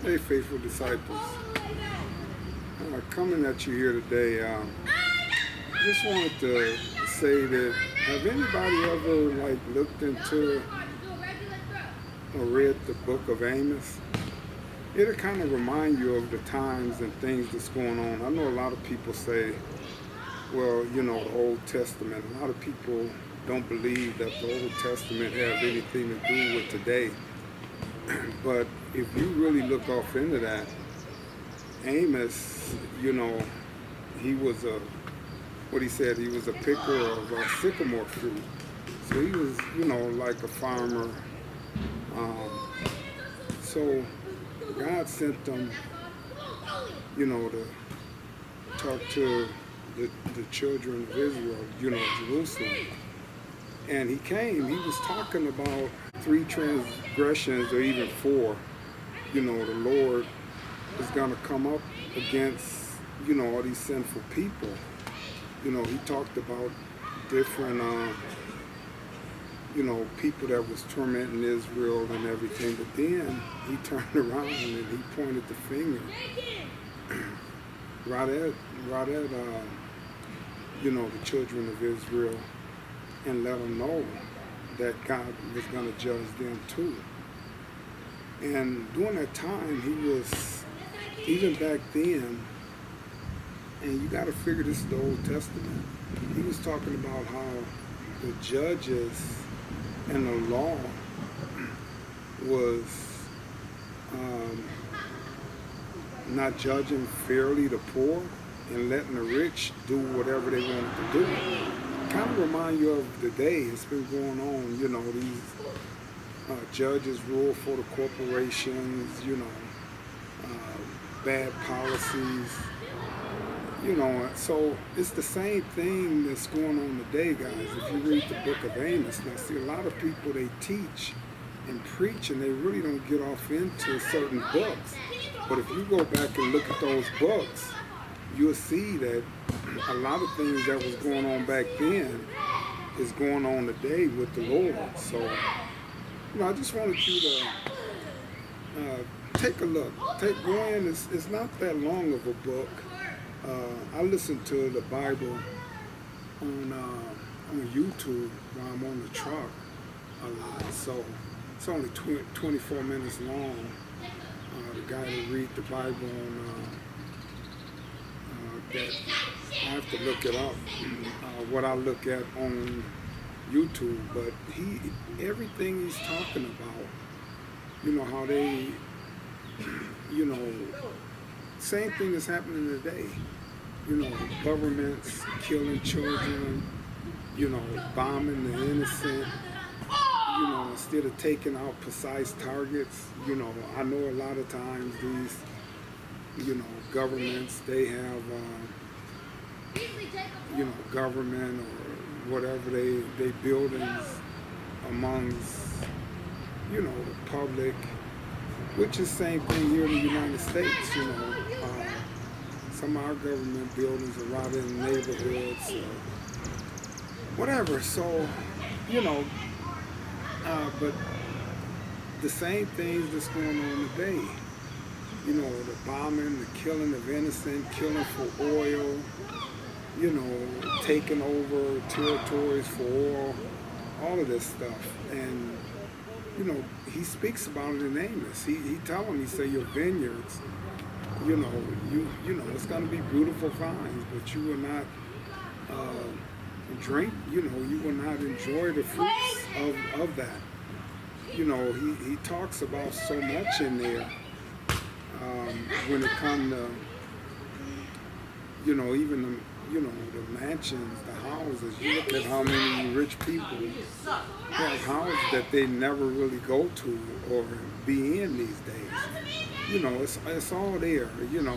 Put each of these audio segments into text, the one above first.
Hey, faithful disciples. Coming at you here today, just wanted to say that have anybody ever looked into or read the book of Amos? It'll kind of remind you of the times and things that's going on. I know a lot of people say, well, the Old Testament. A lot of people don't believe that the Old Testament have anything to do with today. But if you really look off into that, Amos, he was what he said, he was a picker of sycamore fruit. So he was, like a farmer. So God sent them, to talk to the children of Israel, Jerusalem. And he came, he was talking about 3 transgressions or even 4. The Lord is going to come up against, all these sinful people. He talked about different, people that was tormenting Israel and everything. But then he turned around and he pointed the finger right at the children of Israel and let them know that God was going to judge them too. And during that time, he was, even back then, and you got to figure this is the Old Testament, he was talking about how the judges and the law was not judging fairly the poor and letting the rich do whatever they wanted to do. Kind of remind you of the day it's been going on, these judges rule for the corporations, bad policies, so it's the same thing that's going on today, guys. If you read the book of Amos, now see, a lot of people, they teach and preach and they really don't get off into certain books. But if you go back and look at those books, you'll see that a lot of things that was going on back then is going on today with the Lord. So, I just wanted you to take a look. Go in. It's not that long of a book. I listen to the Bible on YouTube while I'm on the truck a lot. So it's only 24 minutes long. The guy that read the Bible on that I have to look it up. What I look at on YouTube, but everything he's talking about, how they, same thing is happening today. Governments killing children, bombing the innocent, instead of taking out precise targets. I know a lot of times these, governments, they have, government or whatever, they buildings amongst, the public, which is the same thing here in the United States, some of our government buildings are right in the neighborhoods, whatever. So, but the same things that's going on today, the bombing, the killing of innocent, killing for oil, taking over territories for oil, all of this stuff. And, he speaks about it in Amos. He tell them, he say, your vineyards, it's going to be beautiful vines, but you will not drink, you will not enjoy the fruits of that. He talks about so much in there when it comes to, even the mansions, the houses. You look at how many rich people have houses that they never really go to or be in these days. It's all there.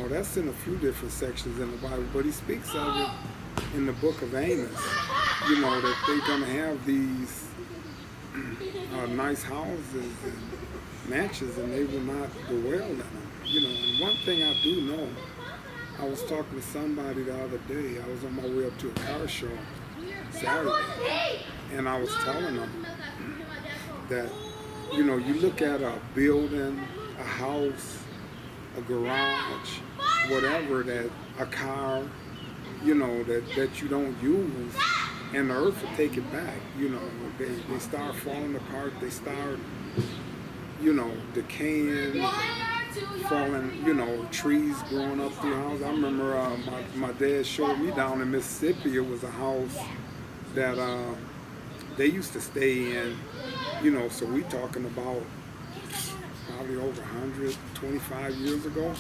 That's in a few different sections in the Bible, but he speaks of it in the book of Amos, that they're going to have these nice houses and mansions and they will not dwell in them. And one thing I do know, I was talking to somebody the other day. I was on my way up to a car show Saturday, and I was telling them that, you look at a building, a house, a garage, whatever, that a car, that you don't use, and the earth will take it back. They start falling apart, they start, decaying, falling, trees growing up through the house. I remember my dad showed me down in Mississippi, it was a house that they used to stay in, so we talking about probably over 125 years ago,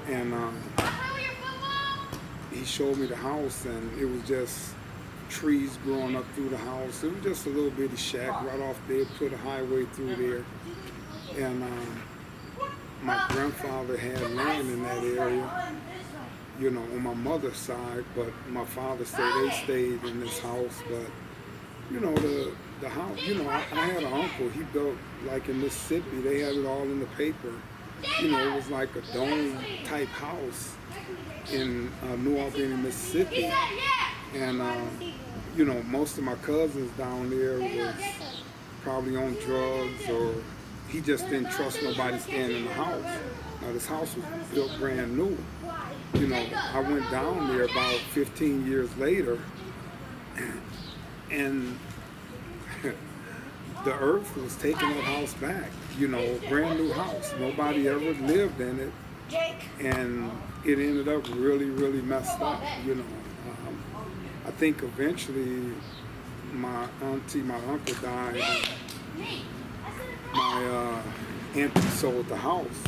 and he showed me the house, and it was just trees growing up through the house. It was just a little bitty shack right off there, put a highway through there, and my grandfather had land in that area, on my mother's side, but my father said they stayed in this house. But the house, I had an uncle, he built, like in Mississippi, they had it all in the paper. It was like a dome type house in New Albany, Mississippi. And, most of my cousins down there was probably on drugs, or he just didn't trust nobody staying in the house. Now, this house was built brand new. I went down there about 15 years later, and the earth was taking that house back, brand new house. Nobody ever lived in it, and it ended up really, really messed up, I think eventually my uncle died, and my auntie sold the house,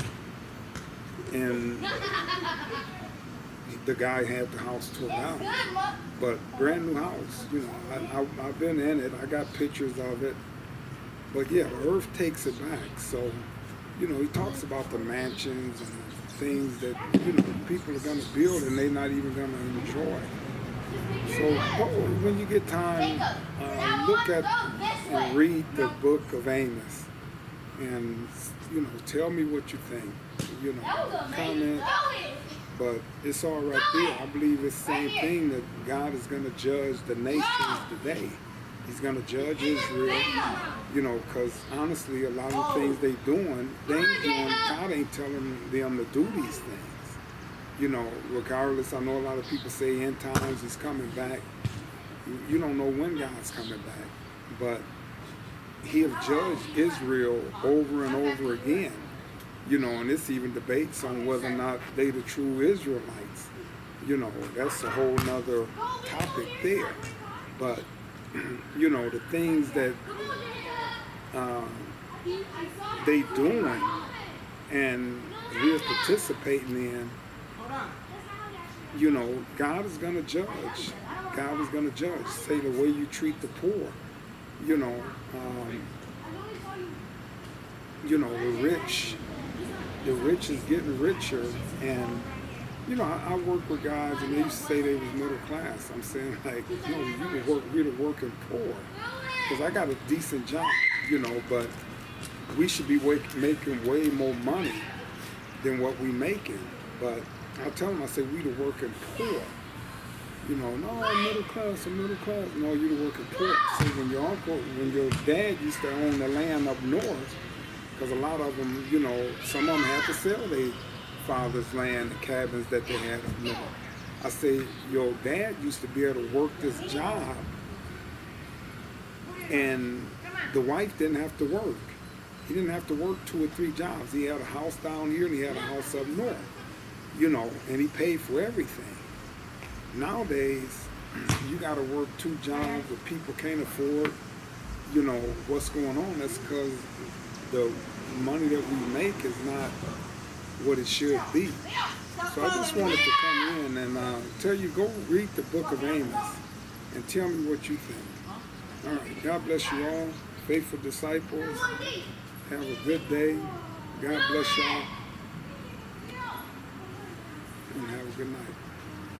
and the guy had the house torn out, but brand new house, I've been in it, I got pictures of it, but yeah, the earth takes it back. So, he talks about the mansions and things that, people are going to build and they're not even going to enjoy. So when you get time, look at and read the book of Amos, and, tell me what you think, comment. But it's all right there. I believe it's the same thing, that God is going to judge the nations today. He's going to judge Israel, because honestly, a lot of things they ain't doing, God ain't telling them to do these things. Regardless, I know a lot of people say end times is coming back. You don't know when God's coming back, but he'll judge Israel over and over again. And it's even debates on whether or not they the true Israelites. That's a whole nother topic there. But, the things that they doing and we're participating in, God is going to judge. God is going to judge. Say the way you treat the poor, the rich is getting richer, and I work with guys, and they used to say they was middle class. I'm saying, like, we're the working poor, because I got a decent job, but we should be making way more money than what we making. But I tell them, I say, we the working poor. No, I'm middle class. No, you the working poor. See, when your dad used to own the land up north, because a lot of them, some of them had to sell their father's land, the cabins that they had up north. I say, your dad used to be able to work this job, and the wife didn't have to work. He didn't have to work 2 or 3 jobs. He had a house down here, and he had a house up north, and he paid for everything. Nowadays, you got to work 2 jobs that people can't afford. What's going on? That's because the money that we make is not what it should be. So I just wanted to come in and tell you, go read the book of Amos and tell me what you think. All right, God bless you all, faithful disciples. Have a good day. God bless y'all, and have a good night.